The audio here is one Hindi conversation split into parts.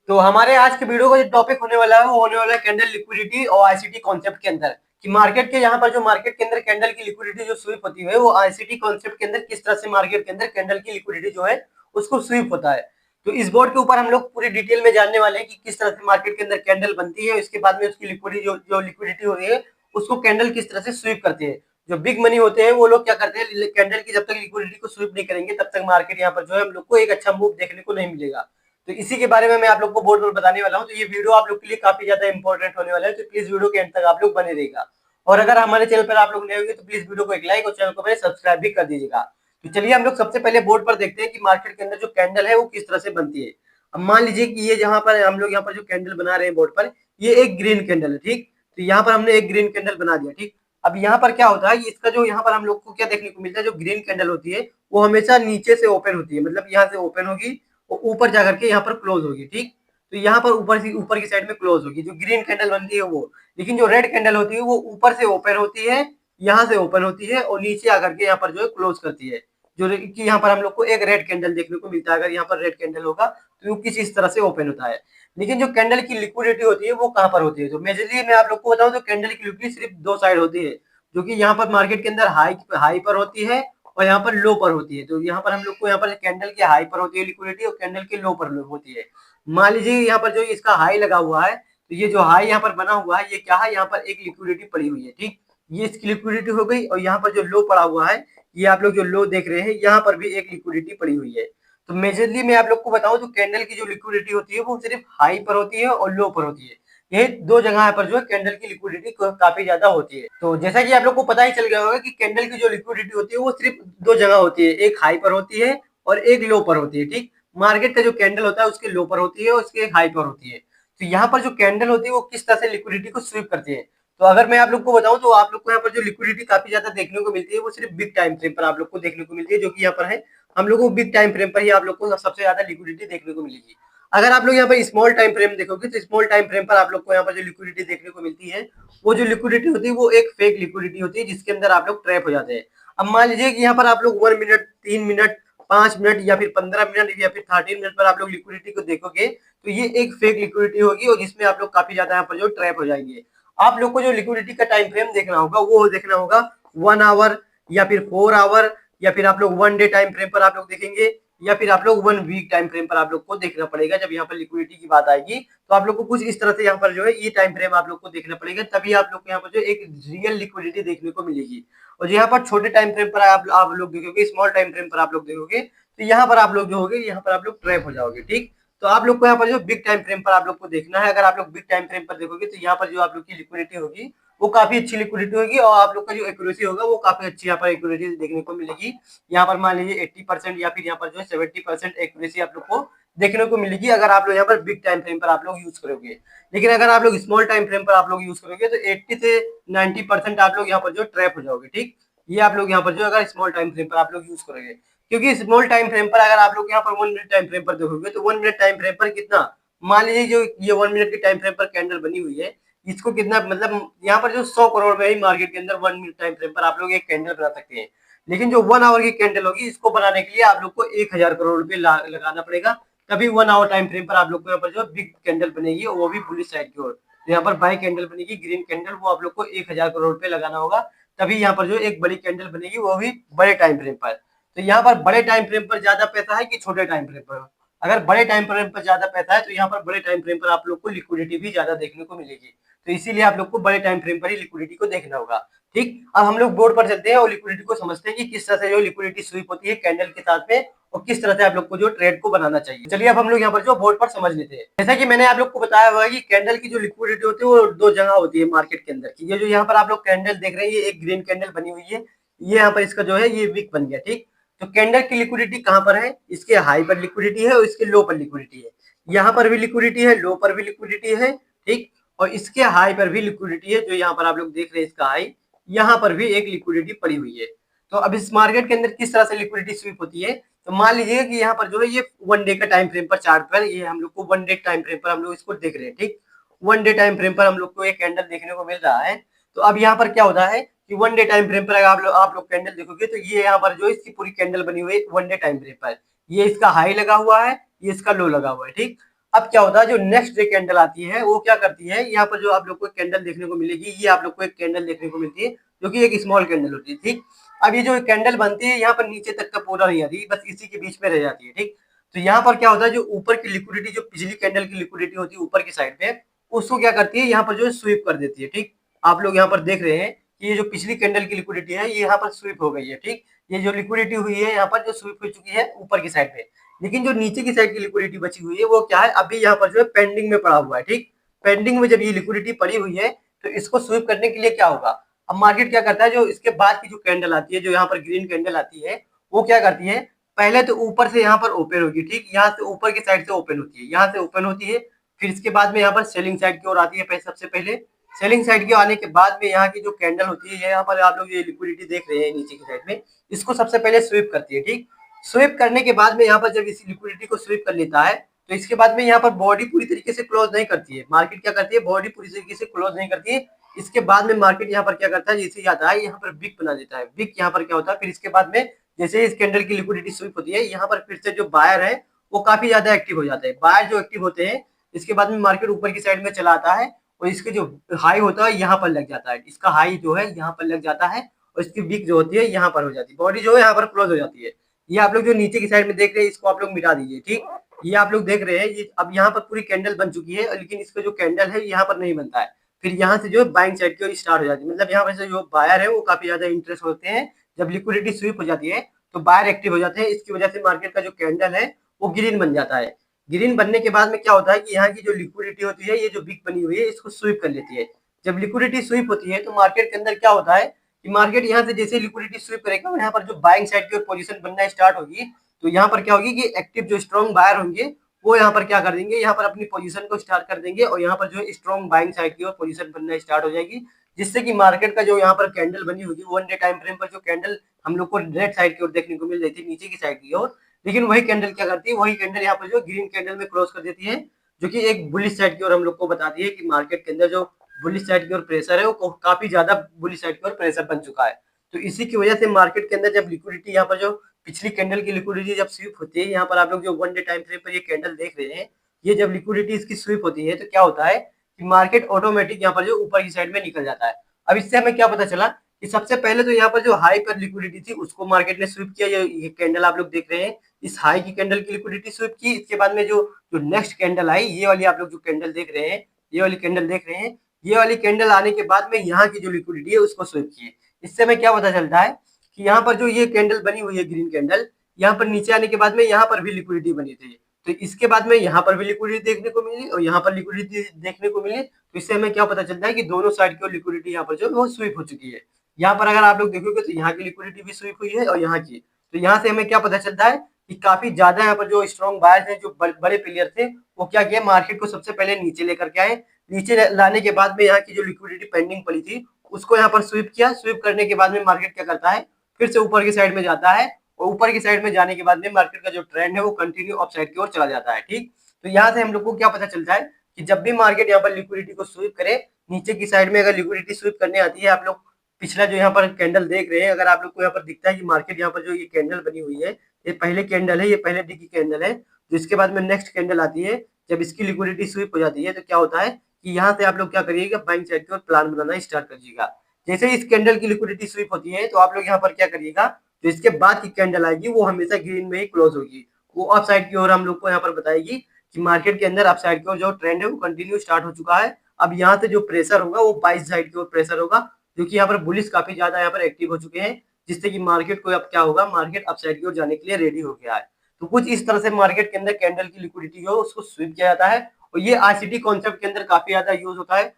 तो हमारे आज के वीडियो का जो टॉपिक होने वाला है वो होने वाला है कैंडल लिक्विडिटी और आईसीटी कॉन्सेप्ट के अंदर कि मार्केट के यहाँ पर जो मार्केट के अंदर कैंडल की लिक्विडिटी जो स्वीप होती है वो आईसीटी कॉन्सेप्ट के अंदर किस तरह से मार्केट के अंदर कैंडल की लिक्विडिटी जो है उसको स्वीप होता है। तो इस बोर्ड के ऊपर हम लोग पूरी डिटेल में जानने वाले हैं कि किस तरह से मार्केट के अंदर कैंडल बनती है, इसके बाद में उसकी लिक्विडिटी जो लिक्विडिटी होती है उसको कैंडल किस तरह से स्वीप करती है। जो बिग मनी होते हैं वो लोग क्या करते हैं, कैंडल की जब तक लिक्विडिटी को स्वीप नहीं करेंगे तब तक मार्केट यहाँ पर जो है हम लोग को एक अच्छा मूव देखने को नहीं मिलेगा। तो इसी के बारे में मैं आप लोग को बोर्ड पर बताने वाला हूँ। तो ये वीडियो आप लोग के लिए काफी ज्यादा इंपॉर्टेंट होने वाला है, तो प्लीज वीडियो के एंड तक आप लोग बने रहेगा। और अगर हमारे चैनल पर आप लोग नए होंगे तो प्लीज वीडियो को एक लाइक और चैनल को पहले सब्सक्राइब भी कर दीजिएगा। तो चलिए हम लोग सबसे पहले बोर्ड पर देखते हैं कि मार्केट के अंदर जो कैंडल है वो किस तरह से बनती है। अब मान लीजिए कि ये जहां पर हम लोग यहाँ पर जो कैंडल बना रहे हैं बोर्ड पर, ये एक ग्रीन कैंडल है, ठीक। तो यहाँ पर हमने एक ग्रीन कैंडल बना दिया, ठीक। अब यहाँ पर क्या होता है, इसका जो यहाँ पर हम लोग को क्या देखने को मिलता है, जो ग्रीन कैंडल होती है वो हमेशा नीचे से ओपन होती है, मतलब यहाँ से ओपन होगी और ऊपर जाकर के यहाँ पर क्लोज होगी, ठीक। तो यहाँ पर ऊपर की साइड में क्लोज होगी जो ग्रीन कैंडल बनती है वो। लेकिन जो रेड कैंडल होती है वो ऊपर से ओपन होती है, यहाँ से ओपन होती है और नीचे आकर के यहाँ पर जो है क्लोज करती है। जो कि यहाँ पर हम लोग को एक रेड कैंडल देखने को मिलता है। अगर यहाँ पर रेड कैंडल होगा तो वो किस इस तरह से ओपन होता है। लेकिन जो कैंडल की लिक्विडिटी होती है वो कहाँ पर होती है, तो मेजरली मैं आप लोग को बताऊं तो कैंडल की लिक्विडिटी सिर्फ दो साइड होती है, जो कि यहाँ पर मार्केट के अंदर हाई हाई पर होती है और यहाँ पर लो पर होती है। तो यहाँ पर हम लोग को यहाँ पर कैंडल के हाई पर होती है लिक्विडिटी और कैंडल के लो पर होती है। मान लीजिए यहाँ पर जो इसका हाई लगा हुआ है, तो ये जो हाई यहाँ पर बना हुआ है ये क्या है, यहाँ पर एक लिक्विडिटी पड़ी हुई है, ठीक। ये इसकी लिक्विडिटी हो गई। और यहाँ पर जो लो पड़ा हुआ है, ये आप लोग जो लो देख रहे हैं यहाँ पर भी एक लिक्विडिटी पड़ी हुई है। तो मेजरली मैं आप लोग को बताऊं तो कैंडल की जो लिक्विडिटी होती है वो सिर्फ हाई पर होती है और लो पर होती है। ये दो जगह पर जो है कैंडल की लिक्विडिटी काफी ज्यादा होती है। तो जैसा कि आप लोग को पता ही चल गया होगा कि कैंडल की जो लिक्विडिटी होती है वो सिर्फ दो जगह होती है, एक हाई पर होती है और एक लो पर होती है, ठीक। मार्केट का जो कैंडल होता है उसके लो पर होती है और उसके हाई पर होती है। तो यहाँ पर जो कैंडल होती है वो किस तरह से लिक्विडिटी को स्वीप करती है। तो अगर मैं आप लोग को बताऊं तो आप लोग को यहाँ पर जो लिक्विडिटी काफी ज्यादा देखने को मिलती है वो सिर्फ बिग टाइम फ्रेम पर आप लोग को देखने को मिलती है, जो कि यहाँ पर है। हम लोग को बिग टाइम फ्रेम पर ही आप लोग को सबसे ज्यादा लिक्विडिटी देखने को मिलेगी। अगर आप लोग यहाँ पर स्मॉल टाइम फ्रेम देखोगे तो स्मॉल टाइम फ्रेम पर आप लोग को यहाँ पर जो लिक्विडिटी देखने को मिलती है वो जो लिक्विडिटी होती है वो एक फेक लिक्विडिटी होती है, जिसके अंदर आप लोग ट्रैप हो जाते हैं। अब मान लीजिए कि यहाँ पर आप लोग 1 मिनट, 3 मिनट, 5 मिनट या फिर 15 मिनट या फिर 30 मिनट पर आप लोग लिक्विडिटी को देखोगे तो ये एक फेक लिक्विडिटी होगी और जिसमें आप लोग काफी ज्यादा यहाँ पर जो ट्रैप हो जाएंगे। आप लोग को जो लिक्विडिटी का टाइम फ्रेम देखना होगा वो देखना होगा 1 आवर या फिर 4 आवर या फिर आप लोग 1 डे टाइम फ्रेम पर आप लोग देखेंगे या फिर आप लोग 1 वीक टाइम फ्रेम पर आप लोग को देखना पड़ेगा। जब यहाँ पर लिक्विडिटी की बात आएगी तो आप लोग को कुछ इस तरह से यहाँ पर जो है ये टाइम फ्रेम आप लोग को देखना पड़ेगा, तभी आप लोग को यहाँ पर जो एक रियल लिक्विडिटी देखने को मिलेगी। और यहाँ पर छोटे टाइम फ्रेम पर आप लोग देखोगे, स्मॉल टाइम फ्रेम पर आप लोग देखोगे तो यहाँ पर आप लोग जो होगे यहाँ पर आप लोग ट्रैप हो जाओगे, ठीक। तो आप लोग को यहाँ पर जो बिग टाइम फ्रेम पर आप लोग को देखना है। अगर आप लोग बिग टाइम फ्रेम पर देखोगे तो यहाँ पर जो आप लोग की लिक्विडिटी होगी वो काफी अच्छी लिक्विडिटी होगी और आप लोग का जो एक्यूरेसी होगा वो काफी अच्छी यहाँ पर एक्यूरेसी देखने को मिलेगी। यहाँ पर मान लीजिए 80% या फिर यहाँ पर जो है 70% एक्यूरेसी आप लोग को देखने को मिलेगी अगर आप लोग यहाँ पर बिग टाइम फ्रेम पर आप लोग यूज करोगे। लेकिन अगर आप लोग स्मॉल टाइम फ्रेम पर आप लोग यूज करोगे तो 80 से 90% आप लोग यहाँ पर जो ट्रैप हो जाओगे, ठीक। ये आप लोग यहाँ पर जो अगर स्मॉल टाइम फ्रेम पर आप लोग यूज करोगे, क्योंकि स्मॉल टाइम फ्रेम पर अगर आप लोग यहाँ पर 1 मिनट टाइम फ्रेम पर देखोगे तो 1 मिनट टाइम फ्रेम पर कितना, मान लीजिए जो ये 1 मिनट के टाइम फ्रेम पर कैंडल बनी हुई है इसको कितना, मतलब यहाँ पर जो 100 करोड़ में ही मार्केट के अंदर 1 मिनट टाइम फ्रेम पर आप लोग एक कैंडल बना सकते हैं। लेकिन जो 1 आवर की कैंडल होगी इसको बनाने के लिए आप लोग को 1000 करोड़ रुपए लगाना पड़ेगा, तभी 1 आवर टाइम फ्रेम पर आप लोग को यहाँ पर जो बिग कैंडल बनेगी और वो भी बुलिश साइड की ओर। तो यहाँ पर बाई कैंडल बनेगी ग्रीन कैंडल, वो आप लोग को 1000 करोड़ रुपए लगाना होगा, तभी यहाँ पर जो एक बड़ी कैंडल बनेगी वो भी बड़े टाइम फ्रेम पर। तो यहाँ पर बड़े टाइम फ्रेम पर ज्यादा पैसा है कि छोटे टाइम फ्रेम पर, अगर बड़े टाइम फ्रेम पर ज्यादा पैसा है तो यहाँ पर बड़े टाइम फ्रेम पर आप लोग को लिक्विडिटी भी ज्यादा देखने को मिलेगी। तो इसीलिए आप लोग को बड़े टाइम फ्रेम पर ही लिक्विडिटी को देखना होगा, ठीक। अब हम लोग बोर्ड पर चलते हैं और लिक्विडिटी को समझते हैं कि किस तरह से जो लिक्विडिटी स्वीप होती है कैंडल के साथ में और किस तरह से आप लोग को जो ट्रेड को बनाना चाहिए। चलिए अब हम लोग यहाँ पर जो बोर्ड पर समझ लेते हैं। जैसा कि मैंने आप लोग को बताया हुआ है कि कैंडल की जो लिक्विडिटी होती है वो दो जगह होती है मार्केट के अंदर की। ये जो यहाँ पर आप लोग कैंडल देख रहे हैं ये एक ग्रीन कैंडल बनी हुई है, ये यहाँ पर इसका जो है ये विक बन गया, ठीक। तो कैंडल की लिक्विडिटी कहाँ पर है, इसके हाई पर लिक्विडिटी है और इसके लो पर लिक्विडिटी है। यहाँ पर भी लिक्विडिटी है, लो पर भी लिक्विडिटी है, ठीक। और इसके हाई पर भी लिक्विडिटी है, जो यहाँ पर आप लोग देख रहे हैं इसका हाई, यहाँ पर भी एक लिक्विडिटी पड़ी हुई है। तो अब इस मार्केट के अंदर किस तरह से लिक्विडिटी स्वीप होती है, तो मान लीजिए कि यहाँ पर जो है ये 1 डे का टाइम फ्रेम पर चार्ट पर, ये हम लोग को 1 डे टाइम फ्रेम पर हम लोग इसको देख रहे हैं, ठीक। 1 डे टाइम फ्रेम पर हम लोग को एक कैंडल देखने को मिल रहा है। तो अब यहाँ पर क्या होता है कि 1 डे टाइम फ्रेम पर अगर आप लोग कैंडल देखोगे तो ये यहाँ पर जो इसकी पूरी कैंडल बनी हुई है 1 डे टाइम फ्रेम पर, ये इसका हाई लगा हुआ है, ये इसका लो लगा हुआ है, ठीक। अब क्या होता है, जो नेक्स्ट डे कैंडल आती है वो क्या करती है, यहाँ पर जो आप लोग को कैंडल देखने को मिलेगी, ये आप लोग को एक कैंडल देखने को मिलती है जो कि एक स्मॉल कैंडल होती है, ठीक। अब ये जो कैंडल बनती है यहाँ पर नीचे तक का पूरा नहीं आती, बस इसी के बीच में रह जाती है, ठीक। तो यहाँ पर क्या होता है, जो ऊपर की लिक्विडिटी, जो पिछली कैंडल की लिक्विडिटी होती है ऊपर की साइड पे, उसको क्या करती है यहाँ पर जो है स्वीप कर देती है, ठीक। आप लोग यहाँ पर देख रहे हैं कि ये जो पिछली कैंडल की लिक्विडिटी है ये यहाँ पर स्वीप हो गई है, ठीक। ये जो लिक्विडिटी हुई है यहाँ पर जो स्वीप हो चुकी है ऊपर की साइड पे, लेकिन जो नीचे की साइड की लिक्विडिटी बची हुई है वो क्या है, अभी यहाँ पर जो है पेंडिंग में पड़ा हुआ है, ठीक। पेंडिंग में जब ये लिक्विडिटी पड़ी हुई है तो इसको स्वीप करने के लिए क्या होगा, अब मार्केट क्या करता है, जो इसके बाद की जो कैंडल आती है, जो यहाँ पर ग्रीन कैंडल आती है, वो क्या करती है, पहले तो ऊपर से यहाँ पर ओपन होगी, ठीक। यहाँ से ऊपर की साइड से ओपन होती है, यहाँ से ओपन होती है, फिर इसके बाद में यहाँ पर सेलिंग साइड की ओर आती है, सबसे पहले सेलिंग साइड के आने के बाद में यहाँ की जो कैंडल होती है, यहाँ पर आप लोग ये लिक्विडिटी देख रहे हैं नीचे की साइड में, इसको सबसे पहले स्वीप करती है, ठीक। स्वीप करने के बाद में यहाँ पर जब इस लिक्विडिटी को स्वीप कर लेता है तो इसके बाद में यहाँ पर बॉडी पूरी तरीके से क्लोज नहीं करती है, मार्केट क्या करती है, बॉडी पूरी तरीके से क्लोज नहीं करती है। इसके बाद में मार्केट यहाँ पर क्या करता है, जैसे आता है यहाँ पर बिग बना देता है, बिग यहाँ पर क्या होता है, फिर इसके बाद में जैसे इस कैंडल की लिक्विडिटी स्वीप होती है, यहाँ पर फिर से जो बायर है वो काफी ज्यादा एक्टिव हो जाते हैं, बायर जो एक्टिव होते हैं, इसके बाद में मार्केट ऊपर की साइड में चला आता है और इसके जो हाई होता है यहाँ पर लग जाता है, इसका हाई जो है यहाँ पर लग जाता है और इसकी बिग जो होती है यहाँ पर हो जाती है, बॉडी जो है यहाँ पर क्लोज हो जाती है। ये आप लोग जो नीचे की साइड में देख रहे हैं इसको आप लोग मिटा दीजिए, ठीक। ये आप लोग देख रहे हैं ये अब यहाँ पर पूरी कैंडल बन चुकी है, लेकिन इसका जो कैंडल है यहाँ पर नहीं बनता है, फिर यहाँ से जो है बाइंग साइड की ओर स्टार्ट हो जाती है, मतलब यहाँ पर से जो बायर है वो काफी ज्यादा इंटरेस्ट होते हैं, जब लिक्विडिटी स्वीप हो जाती है तो बायर एक्टिव हो जाते हैं, इसकी वजह से मार्केट का जो कैंडल है वो ग्रीन बन जाता है। ग्रीन बनने के बाद में क्या होता है कि यहाँ की जो लिक्विडिटी होती है, ये जो बिग बनी हुई है इसको स्वीप कर लेती है। जब लिक्विडिटी स्वीप होती है तो मार्केट के अंदर क्या होता है कि मार्केट यहाँ से जैसे लिक्विडिटी स्वीप करेगा और यहाँ पर जो बाइंग साइड की ओर पोजीशन बनना स्टार्ट होगी, तो यहाँ पर क्या होगी कि एक्टिव जो स्ट्रॉन्ग बायर होंगे वो यहाँ पर क्या कर देंगे, यहाँ पर अपनी पोजीशन को स्टार्ट कर देंगे और यहाँ पर जो है स्ट्रॉन्ग बाइंग साइड की ओर पोजीशन बनना स्टार्ट हो जाएगी, जिससे कि मार्केट का जो यहाँ पर कैंडल बनी होगी, वन डे टाइम फ्रेम पर जो कैंडल हम लोग को रेड साइड की ओर देखने को मिल रही थी नीचे की साइड की ओर, लेकिन वही कैंडल क्या करती है, वही कैंडल यहाँ पर जो ग्रीन कैंडल में क्रॉस कर देती है, जो कि एक बुलिश साइड की ओर हम लोग को बताती है कि मार्केट के अंदर जो बुलिश साइड की ओर प्रेशर है वो काफी ज्यादा बुलिश साइड की ओर प्रेशर बन चुका है। तो इसी की वजह से मार्केट के अंदर जब लिक्विडिटी यहाँ पर जो पिछली कैंडल की लिक्विडिटी जब स्वीप होती है, यहाँ पर आप लोग जो वन डे टाइम फ्रेम पर ये कैंडल देख रहे हैं, ये जब लिक्विडिटी इसकी स्वीप होती है तो क्या होता है कि मार्केट ऑटोमेटिक यहाँ पर जो ऊपर की साइड में निकल जाता है। अब इससे हमें क्या पता चला कि सबसे पहले तो यहाँ पर जो हाई पर लिक्विडिटी थी उसको मार्केट ने स्वीप किया, ये कैंडल आप लोग देख रहे हैं, इस हाई की कैंडल की लिक्विडिटी स्वीप की। इसके बाद में जो जो नेक्स्ट कैंडल आई, ये वाली आप लोग जो कैंडल देख रहे हैं, ये वाली कैंडल देख रहे हैं, ये वाली कैंडल आने के बाद में यहाँ की जो लिक्विडिटी है उसको स्वीप किए। इससे हमें क्या पता चलता है कि यहाँ पर जो ये कैंडल बनी हुई है ग्रीन कैंडल, यहाँ पर नीचे आने के बाद में यहाँ पर भी लिक्विडिटी बनी थी, तो इसके बाद में यहाँ पर भी लिक्विडिटी देखने को मिली और यहाँ पर लिक्विडिटी देखने को मिली, तो इससे हमें क्या पता चलता है कि दोनों साइड की लिक्विडिटी यहाँ पर जो है वो स्वीप हो चुकी है। यहाँ पर अगर आप लोग देखोगे तो यहाँ की लिक्विडिटी भी स्वीप हुई है और यहाँ की, तो यहाँ से हमें क्या पता चलता है कि काफी ज्यादा यहाँ पर जो स्ट्रॉन्ग बायर्स हैं, जो बड़े प्लेयर थे, वो क्या किया, मार्केट को सबसे पहले नीचे लेकर के आए। नीचे लाने के बाद में यहाँ की जो लिक्विडिटी पेंडिंग पड़ी थी उसको यहाँ पर स्वीप किया। स्वीप करने के बाद में मार्केट क्या करता है, फिर से ऊपर की साइड में जाता है और ऊपर की साइड में जाने के बाद में मार्केट का जो ट्रेंड है वो कंटिन्यू अप साइड की ओर चला जाता है, ठीक। तो यहाँ से हम लोग को क्या पता चलता है कि जब भी मार्केट यहाँ पर लिक्विडिटी को स्वीप करे, नीचे की साइड में अगर लिक्विडिटी स्वीप करने आती है, आप लोग पिछला जो यहाँ पर कैंडल देख रहे हैं, अगर आप लोग को यहाँ पर दिखता है कि मार्केट यहाँ पर जो ये कैंडल बनी हुई है, ये पहले कैंडल है, ये पहले डी की कैंडल है, जिसके बाद में नेक्स्ट कैंडल आती है, जब इसकी लिक्विडिटी स्वीप हो जाती है तो क्या होता है कि यहाँ से आप लोग क्या करिएगा, बाइंग साइड की ओर प्लान बनाना स्टार्ट करिएगा। जैसे इस कैंडल की लिक्विडिटी स्वीप होती है तो आप लोग यहाँ पर क्या करिएगा, तो इसके बाद की कैंडल आएगी वो हमेशा ग्रीन में ही क्लोज होगी, वो अप साइड की ओर हम लोग को यहाँ पर बताएगी कि मार्केट के अंदर अप साइड की ओर जो ट्रेंड है वो कंटिन्यू स्टार्ट हो चुका है। अब यहाँ से जो प्रेशर होगा वो बाई साइड की ओर प्रेशर होगा, क्योंकि यहाँ पर बुलिस काफी ज्यादा यहाँ पर एक्टिव हो चुके हैं, जिससे कि मार्केट को अब क्या होगा, मार्केट अप साइड की ओर जाने के लिए रेडी हो गया है। तो कुछ इस तरह से मार्केट के अंदर कैंडल की लिक्विडिटी जो उसको स्वीप किया जाता है और ये आईसीटी कॉन्सेप्ट के अंदर काफी ज्यादा यूज होता है।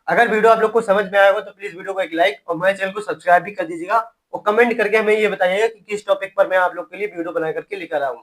अगर वीडियो आप लोग को समझ में आया हो तो प्लीज वीडियो को एक लाइक और हमारे चैनल को सब्सक्राइब भी कर दीजिएगा और कमेंट करके हमें ये बताइएगा कि किस टॉपिक पर मैं आप लोग के लिए वीडियो बना करके लेकर आऊँ।